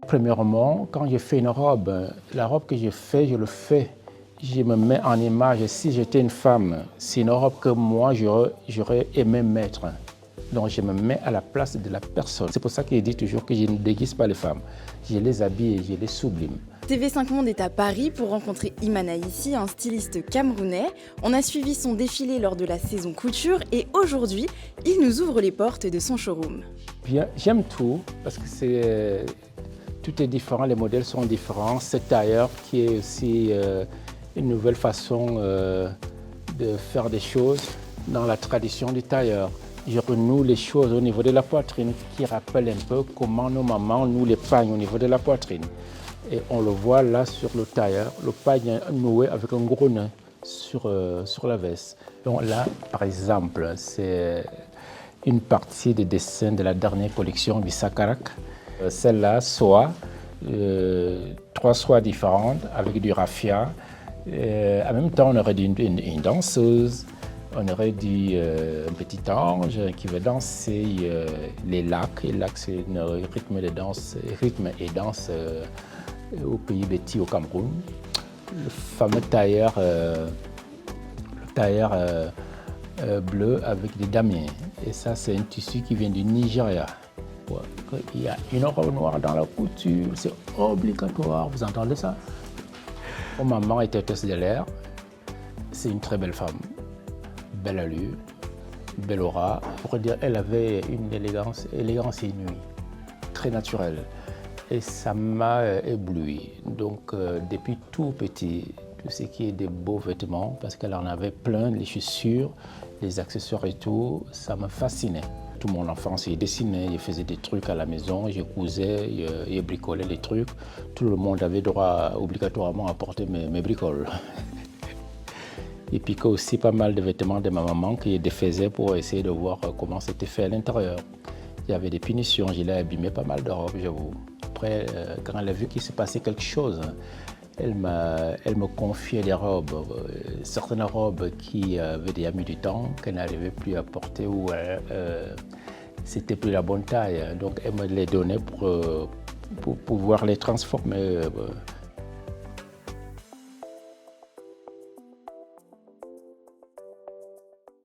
Premièrement, quand je fais une robe, la robe que je fais, je me mets en image. Si j'étais une femme, c'est une robe que moi, j'aurais aimé mettre. Donc, je me mets à la place de la personne. C'est pour ça qu'il dit toujours que je ne déguise pas les femmes. Je les habille et je les sublime. TV5 Monde est à Paris pour rencontrer Imana Issi, un styliste camerounais. On a suivi son défilé lors de la saison couture et aujourd'hui, il nous ouvre les portes de son showroom. J'aime tout parce que tout est différent, les modèles sont différents. Ce tailleur qui est aussi une nouvelle façon de faire des choses dans la tradition du tailleur. Je renoue les choses au niveau de la poitrine qui rappellent un peu comment nos mamans nouent les pagnes au niveau de la poitrine. Et on le voit là sur le tailleur, le pagne noué avec un gros nœud sur la veste. Donc là, par exemple, c'est une partie des dessins de la dernière collection du Sakarak. Celle-là, soie, 3 soies différentes avec du raffia. En même temps, on aurait dit une danseuse, on aurait dit un petit ange qui va danser les lacs. Les lacs, c'est un rythme et danse au pays Béti, au Cameroun. Le fameux tailleur, bleu avec des damiers. Et ça, c'est un tissu qui vient du Nigeria. Il y a une robe noire dans la couture, c'est obligatoire, vous entendez ça? Mon maman était hôtesse de l'air, c'est une très belle femme, belle allure, belle aura. On pourrait dire qu'elle avait une élégance inouïe, très naturelle. Et ça m'a ébloui. Donc depuis tout petit, tout ce qui est des beaux vêtements, parce qu'elle en avait plein, les chaussures, les accessoires et tout, ça me fascinait. Toute mon enfance, je dessinais, je faisais des trucs à la maison, je cousais, je bricolais les trucs. Tout le monde avait droit obligatoirement à porter mes bricoles. Et puis aussi pas mal de vêtements de ma maman que je défaisais pour essayer de voir comment c'était fait à l'intérieur. Il y avait des punitions, je l'ai abîmé pas mal de robes, j'avoue. Après, quand elle a vu qu'il s'est passé quelque chose, elle me confiait des robes, certaines robes qui avaient déjà mis du temps, qu'elle n'arrivait plus à porter ou c'était plus la bonne taille. Donc elle me les donnait pour pouvoir les transformer